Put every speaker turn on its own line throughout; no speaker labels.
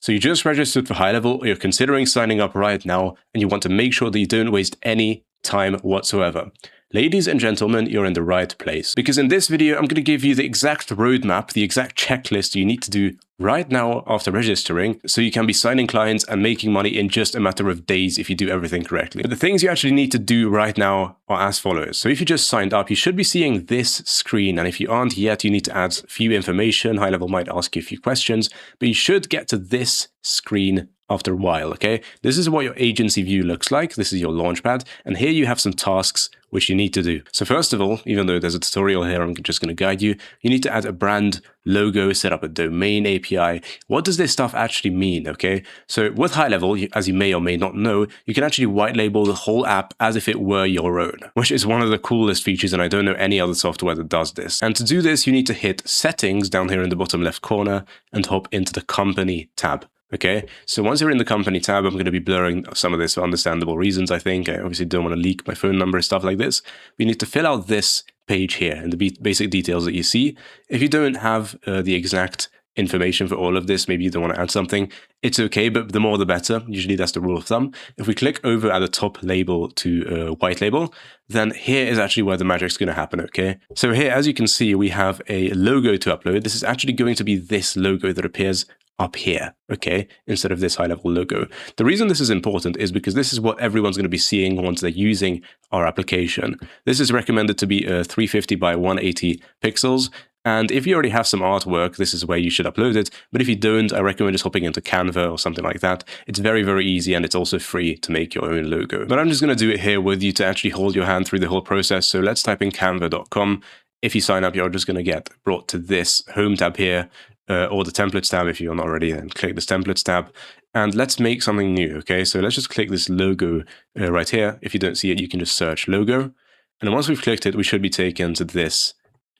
So you just registered for HighLevel, or you're considering signing up right now, and you want to make sure that you don't waste any time whatsoever. Ladies and gentlemen, you're in the right place. Because in this video, I'm going to give you the exact roadmap, the exact checklist you need to do right now after registering, so you can be signing clients and making money in just a matter of days if you do everything correctly. But the things you actually need to do right now are as follows. So if you just signed up, you should be seeing this screen. And if you aren't yet, you need to add a few information. HighLevel might ask you a few questions, but you should get to this screen after a while, okay? This is what your agency view looks like. This is your launchpad. And here you have some tasks which you need to do. So first of all, even though there's a tutorial here, I'm just going to guide you. You need to add a brand logo, set up a domain API. What does this stuff actually mean, okay? So with HighLevel, as you may or may not know, you can actually white label the whole app as if it were your own, which is one of the coolest features, and I don't know any other software that does this. And to do this, you need to hit Settings down here in the bottom left corner and hop into the Company tab. Okay, so once you're in the company tab, I'm going to be blurring some of this for understandable reasons, I think. I obviously don't want to leak my phone number and stuff like this. We need to fill out this page here and the basic details that you see. If you don't have the exact information for all of this, maybe you don't want to add something, it's okay, but the more the better. Usually that's the rule of thumb. If we click over at the top label to white label, then here is actually where the magic's going to happen, okay? So here, as you can see, we have a logo to upload. This is actually going to be this logo that appears up here, okay, instead of this HighLevel logo. The reason this is important is because this is what everyone's going to be seeing once they're using our application. This is recommended to be 350 by 180 pixels. And if you already have some artwork, this is where you should upload it. But if you don't, I recommend just hopping into Canva or something like that. It's very, very easy, and it's also free to make your own logo. But I'm just going to do it here with you to actually hold your hand through the whole process. So let's type in canva.com. If you sign up, you're just going to get brought to this home tab here, or the templates tab. If you're not already, then click this templates tab. And let's make something new, okay? So let's just click this logo right here. If you don't see it, you can just search logo. And once we've clicked it, we should be taken to this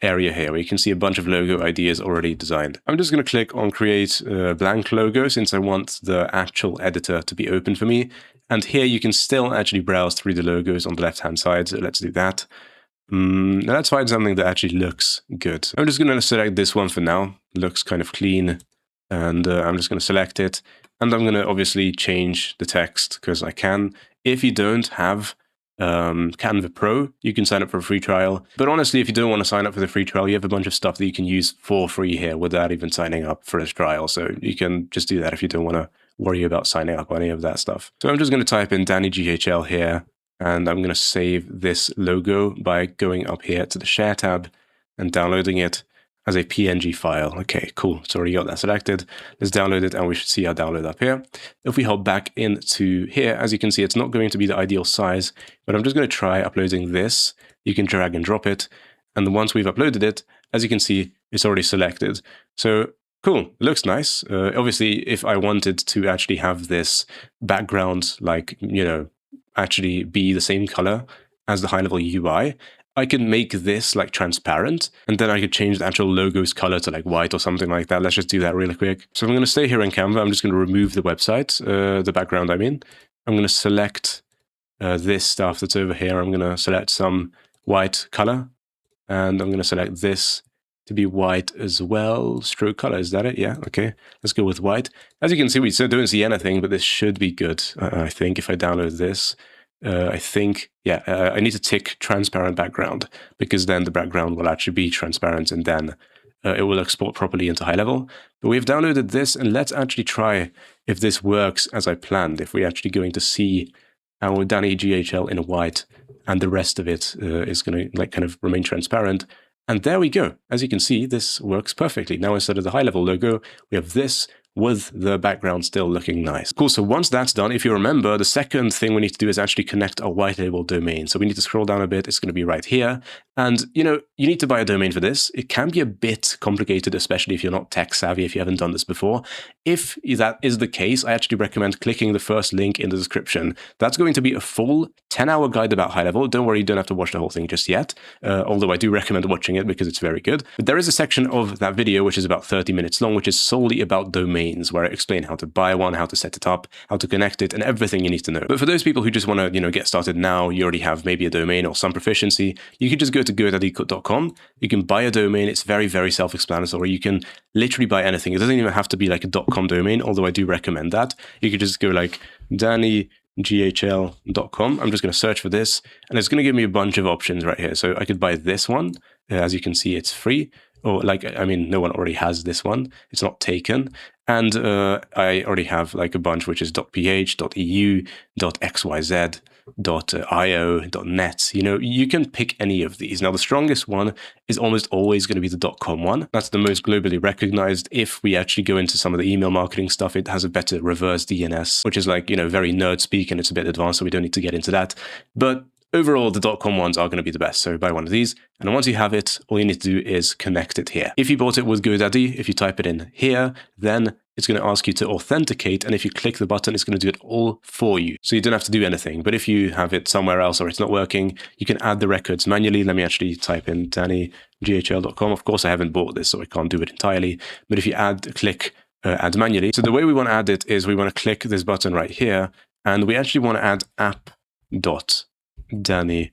area here where you can see a bunch of logo ideas already designed. I'm just going to click on create blank logo since I want the actual editor to be open for me. And here you can still actually browse through the logos on the left-hand side. So let's do that. Now let's find something that actually looks good. I'm just going to select this one for now. Looks kind of clean. And I'm just going to select it. And I'm going to obviously change the text because I can. If you don't have Canva Pro, you can sign up for a free trial. But honestly, if you don't want to sign up for the free trial, you have a bunch of stuff that you can use for free here without even signing up for a trial. So you can just do that if you don't want to worry about signing up on any of that stuff. So I'm just going to type in Danny GHL here. And I'm going to save this logo by going up here to the Share tab and downloading it as a PNG file. Okay, cool. So already got that selected. Let's download it, and we should see our download up here. If we hop back into here, as you can see, it's not going to be the ideal size, but I'm just going to try uploading this. You can drag and drop it. And once we've uploaded it, as you can see, it's already selected. So cool, it looks nice. Obviously, if I wanted to actually have this background, like, you know, actually be the same color as the HighLevel UI, I can make this like transparent, and then I could change the actual logo's color to like white or something like that. Let's just do that really quick. So I'm going to stay here in Canva. I'm just going to remove the website, the background, I mean. I'm going to select this stuff that's over here. I'm going to select some white color, and I'm going to select this to be white as well. Stroke color, is that it? Yeah, okay. Let's go with white. As you can see, we still don't see anything, but this should be good, I think, if I download this. I think, yeah, I need to tick transparent background, because then the background will actually be transparent, and then it will export properly into HighLevel. But we've downloaded this, and let's actually try if this works as I planned, if we're actually going to see our Danny GHL in white, and the rest of it is going to like kind of remain transparent. And there we go. As you can see, this works perfectly. Now, instead of the HighLevel logo, we have this with the background still looking nice. Cool, so once that's done, if you remember, the second thing we need to do is actually connect our Whitelabel domain. So we need to scroll down a bit. It's going to be right here. And, you know, you need to buy a domain for this. It can be a bit complicated, especially if you're not tech savvy, if you haven't done this before. If that is the case, I actually recommend clicking the first link in the description. That's going to be a full 10-hour guide about HighLevel. Don't worry, you don't have to watch the whole thing just yet, although I do recommend watching it because it's very good. But there is a section of that video, which is about 30 minutes long, which is solely about domains, where I explain how to buy one, how to set it up, how to connect it, and everything you need to know. But for those people who just want to, you know, get started now, you already have maybe a domain or some proficiency, you could just go to into GoDaddy.com, you can buy a domain. It's very, very self-explanatory. You can literally buy anything. It doesn't even have to be like a .com domain, although I do recommend that. You could just go like DannyGHL.com. I'm just going to search for this, and it's going to give me a bunch of options right here. So I could buy this one. As you can see, it's free. Or like, I mean, no one already has this one. It's not taken. And I already have like a bunch, which is .ph, .eu, .xyz, .io, .net. You know, you can pick any of these. Now, the strongest one is almost always going to be the .com one. That's the most globally recognized. If we actually go into some of the email marketing stuff, it has a better reverse DNS, which is like, you know, very nerd speak, and it's a bit advanced, so we don't need to get into that. But overall, the .com ones are going to be the best. So buy one of these. And once you have it, all you need to do is connect it here. If you bought it with GoDaddy, if you type it in here, then it's going to ask you to authenticate. And if you click the button, it's going to do it all for you. So you don't have to do anything. But if you have it somewhere else or it's not working, you can add the records manually. Let me actually type in DannyGHL.com. Of course, I haven't bought this, so I can't do it entirely. But if you click add manually. So the way we want to add it is we want to click this button right here. And we actually want to add app.Danny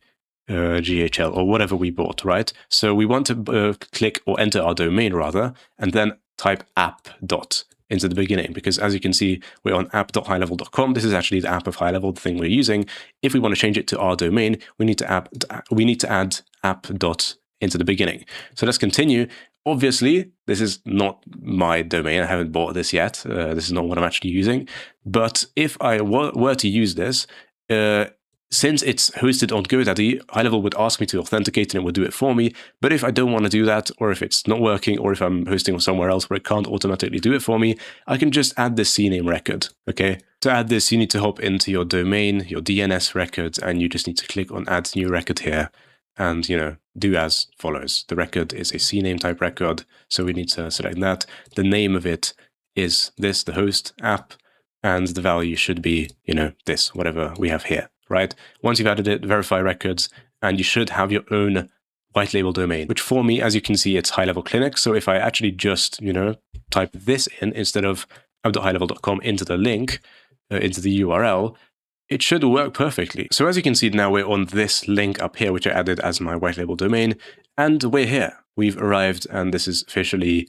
GHL or whatever we bought, right? So we want to click or enter our domain rather, and then type app dot into the beginning, because as you can see, we're on app.highlevel.com. This is actually the app of HighLevel, the thing we're using. If we want to change it to our domain, we need to add app dot into the beginning. So let's continue. Obviously, this is not my domain. I haven't bought this yet. This is not what I'm actually using. But if I were to use this, since it's hosted on GoDaddy, HighLevel would ask me to authenticate and it would do it for me. But if I don't want to do that, or if it's not working, or if I'm hosting somewhere else where it can't automatically do it for me, I can just add this CNAME record, okay? To add this, you need to hop into your domain, your DNS record, and you just need to click on Add New Record here. And, you know, do as follows. The record is a CNAME type record, so we need to select that. The name of it is this, the host app, and the value should be, you know, this, whatever we have here. Right? Once you've added it, verify records, and you should have your own white label domain, which for me, as you can see, it's HighLevel Clinic. So if I actually just, you know, type this in instead of app.highlevel.com into the link, into the URL, it should work perfectly. So as you can see now, we're on this link up here, which I added as my white label domain, and we're here. We've arrived, and this is officially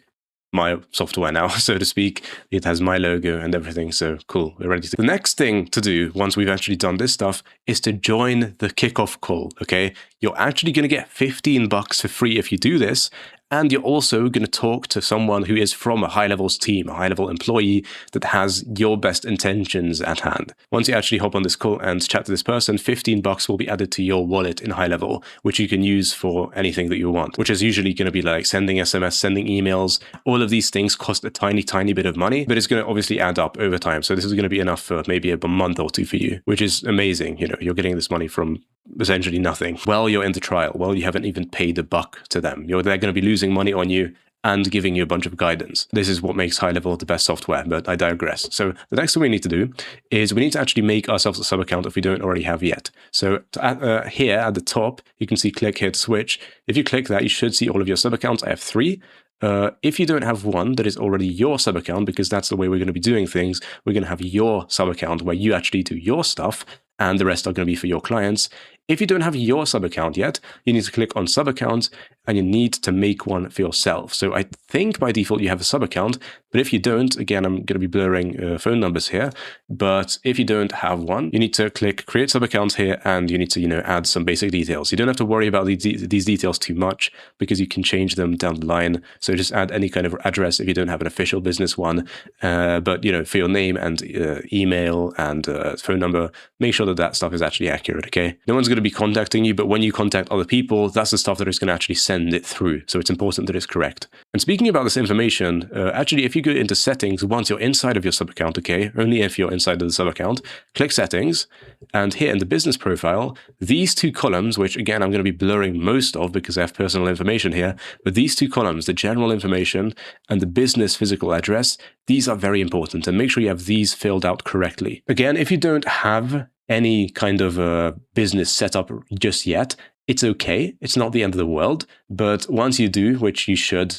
my software now, so to speak. It has my logo and everything, so cool, we're ready to. The next thing to do once we've actually done this stuff is to join the kickoff call, okay? You're actually going to get $15 for free if you do this, and you're also going to talk to someone who is from a HighLevel's team, a HighLevel employee that has your best intentions at hand. Once you actually hop on this call and chat to this person, $15 will be added to your wallet in HighLevel, which you can use for anything that you want, which is usually going to be like sending SMS, sending emails. All of these things cost a tiny, tiny bit of money, but it's going to obviously add up over time. So this is going to be enough for maybe a month or two for you, which is amazing. You know, you're getting this money from essentially nothing while you're in the trial, while you haven't even paid a buck to them. They're going to be losing money on you and giving you a bunch of guidance. This is what makes HighLevel the best software, but I digress. So the next thing we need to do is we need to actually make ourselves a sub account if we don't already have yet. So here at the top, you can see click here to switch. If you click that, you should see all of your sub accounts. I have 3. If you don't have one that is already your sub account, because that's the way we're going to be doing things, we're going to have your sub account where you actually do your stuff, and the rest are going to be for your clients. If you don't have your sub account yet, you need to click on sub account, and you need to make one for yourself. So I think by default you have a sub account, but if you don't, again, I'm going to be blurring phone numbers here, but if you don't have one, you need to click create sub account here, and you need to, you know, add some basic details. You don't have to worry about these details too much, because you can change them down the line. So just add any kind of address if you don't have an official business one, but, you know, for your name and email and phone number, make sure that that stuff is actually accurate, okay? No one's going to be contacting you, but when you contact other people, that's the stuff that is going to actually send it through. So it's important that it's correct. And speaking about this information, actually, if you go into settings, once you're inside of your sub account, okay, only if you're inside of the sub account, click settings, and here in the business profile, these 2 columns, which again, I'm going to be blurring most of because I have personal information here, but these 2 columns, the general information and the business physical address, these are very important, and make sure you have these filled out correctly. Again, if you don't have any kind of a business set up just yet, It's okay. It's not the end of the world. But once you do, which you should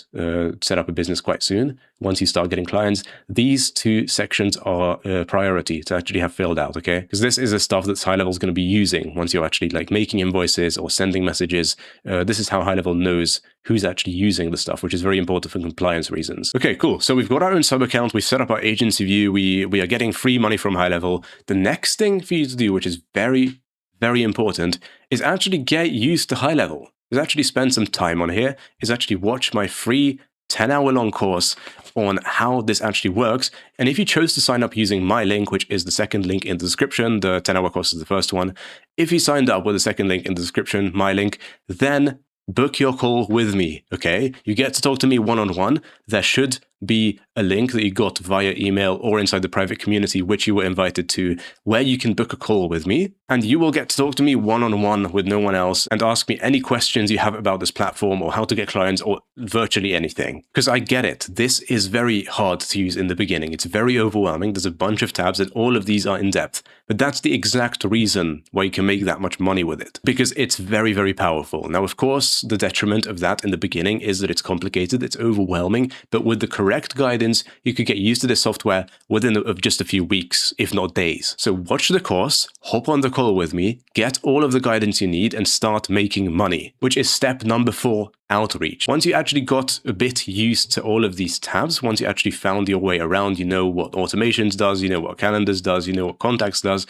set up a business quite soon, once you start getting clients, these two sections are a priority to actually have filled out, okay? Because this is the stuff that HighLevel is going to be using once you're actually like making invoices or sending messages. This is how HighLevel knows who's actually using the stuff, which is very important for compliance reasons. Okay, cool. So we've got our own sub account. We've set up our agency view. We are getting free money from HighLevel. The next thing for you to do, which is very, very important, is actually get used to HighLevel. Is actually spend some time on here, is actually watch my free 10-hour-long course on how this actually works. And if you chose to sign up using my link, which is the second link in the description, the 10-hour course is the first one. If you signed up with the second link in the description, my link, then book your call with me, okay? You get to talk to me one-on-one. There should be a link that you got via email or inside the private community, which you were invited to, where you can book a call with me, and you will get to talk to me one-on-one with no one else and ask me any questions you have about this platform or how to get clients or virtually anything. Because I get it. This is very hard to use in the beginning. It's very overwhelming. There's a bunch of tabs and all of these are in depth. But that's the exact reason why you can make that much money with it, because it's very, very powerful. Now, of course, the detriment of that in the beginning is that it's complicated, it's overwhelming, but with the correct guidance, you could get used to this software within just a few weeks, if not days. So watch the course, hop on the call with me, get all of the guidance you need, and start making money, which is step number 4. Outreach. Once you actually got a bit used to all of these tabs, once you actually found your way around, you know what automations does, you know what calendars does, you know what contacts does,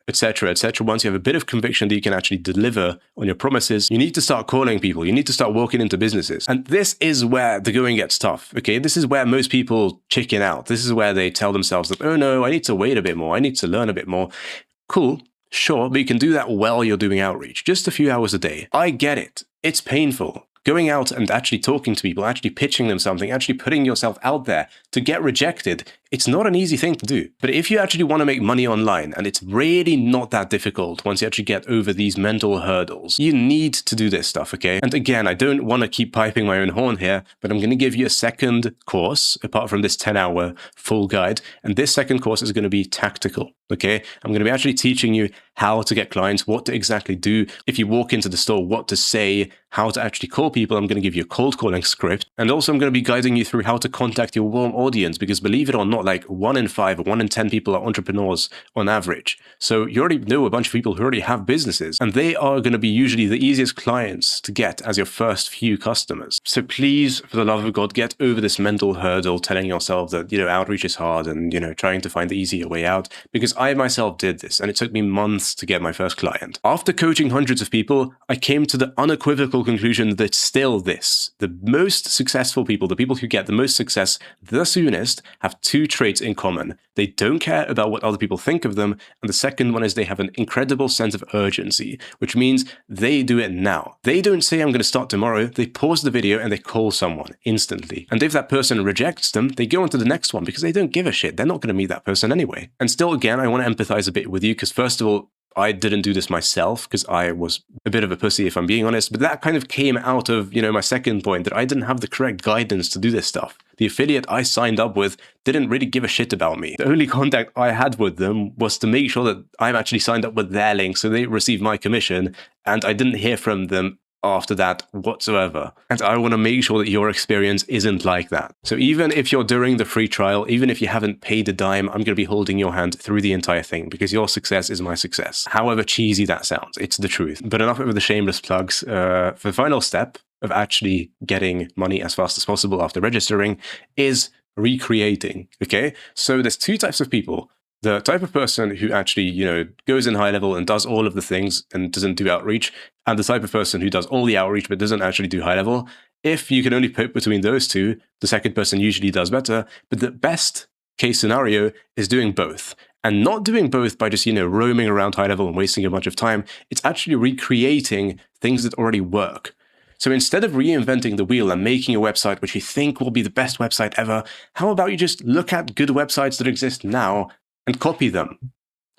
etc., etc. Once you have a bit of conviction that you can actually deliver on your promises, you need to start calling people. You need to start walking into businesses. And this is where the going gets tough, okay? This is where most people chicken out. This is where they tell themselves that, oh no, I need to wait a bit more. I need to learn a bit more. Cool. Sure, but you can do that while you're doing outreach, just a few hours a day. I get it. It's painful. Going out and actually talking to people, actually pitching them something, actually putting yourself out there to get rejected, it's not an easy thing to do. But if you actually want to make money online, and it's really not that difficult once you actually get over these mental hurdles, you need to do this stuff, okay? And again, I don't want to keep piping my own horn here, but I'm going to give you a second course, apart from this 10-hour full guide, and this second course is going to be tactical, okay? I'm going to be actually teaching you how to get clients, what to exactly do if you walk into the store, what to say, how to actually call people. I'm going to give you a cold calling script, and also I'm going to be guiding you through how to contact your warm audience, because believe it or not, like 1 in 5 or 1 in 10 people are entrepreneurs on average. So you already know a bunch of people who already have businesses, and they are going to be usually the easiest clients to get as your first few customers. So please, for the love of God, get over this mental hurdle telling yourself that, outreach is hard and, trying to find the easier way out, because I myself did this and it took me months to get my first client. After coaching hundreds of people, I came to the unequivocal conclusion that still the most successful people, the people who get the most success the soonest, have 2 traits in common. They don't care about what other people think of them, and the second one is they have an incredible sense of urgency, which means they do it now. They don't say, I'm going to start tomorrow. They pause the video and they call someone instantly. And if that person rejects them, they go on to the next one because they don't give a shit. They're not going to meet that person anyway. And still, again, I want to empathize a bit with you because, first of all, I didn't do this myself because I was a bit of a pussy, if I'm being honest, but that kind of came out of, my second point, that I didn't have the correct guidance to do this stuff. The affiliate I signed up with didn't really give a shit about me. The only contact I had with them was to make sure that I'm actually signed up with their link so they receive my commission, and I didn't hear from them after that whatsoever. And I want to make sure that your experience isn't like that. So even if you're during the free trial, even if you haven't paid a dime, I'm going to be holding your hand through the entire thing because your success is my success. However cheesy that sounds, it's the truth. But enough of the shameless plugs. For the final step of actually getting money as fast as possible after registering is recreating, okay? So there's 2 types of people. The type of person who actually, goes in HighLevel and does all of the things and doesn't do outreach, and the type of person who does all the outreach but doesn't actually do HighLevel. If you can only pick between those 2, the second person usually does better, but the best case scenario is doing both. And not doing both by just, roaming around HighLevel and wasting a bunch of time. It's actually recreating things that already work. So instead of reinventing the wheel and making a website which you think will be the best website ever, how about you just look at good websites that exist now and copy them?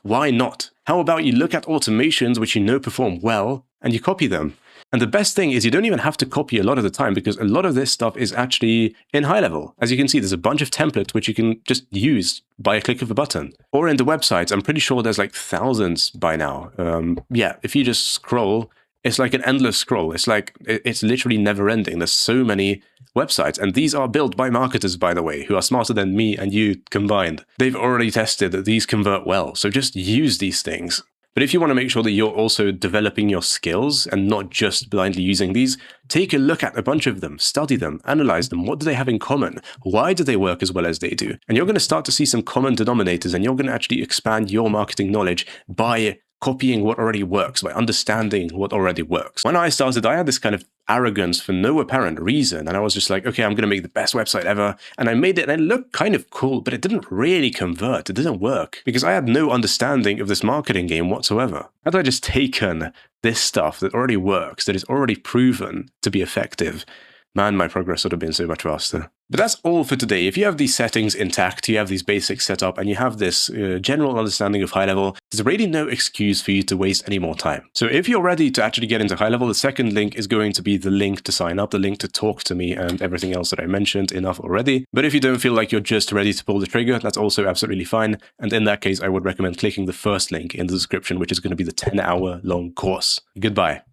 Why not? How about you look at automations which perform well and you copy them? And the best thing is you don't even have to copy a lot of the time because a lot of this stuff is actually in HighLevel. As you can see, there's a bunch of templates which you can just use by a click of a button. Or in the websites, I'm pretty sure there's like thousands by now. If you just scroll It's like an endless scroll. It's like, it's literally never ending. There's so many websites. And these are built by marketers, by the way, who are smarter than me and you combined. They've already tested that these convert well. So just use these things. But if you want to make sure that you're also developing your skills and not just blindly using these, take a look at a bunch of them, study them, analyze them. What do they have in common? Why do they work as well as they do? And you're going to start to see some common denominators, and you're going to actually expand your marketing knowledge by copying what already works, by understanding what already works. When I started, I had this kind of arrogance for no apparent reason. And I was just like, okay, I'm going to make the best website ever. And I made it and it looked kind of cool, but it didn't really convert. It didn't work because I had no understanding of this marketing game whatsoever. Had I just taken this stuff that already works, that is already proven to be effective, man, my progress would have been so much faster. But that's all for today. If you have these settings intact, you have these basics set up, and you have this general understanding of HighLevel, there's really no excuse for you to waste any more time. So if you're ready to actually get into HighLevel, the second link is going to be the link to sign up, the link to talk to me, and everything else that I mentioned enough already. But if you don't feel like you're just ready to pull the trigger, that's also absolutely fine. And in that case, I would recommend clicking the first link in the description, which is going to be the 10-hour long course. Goodbye.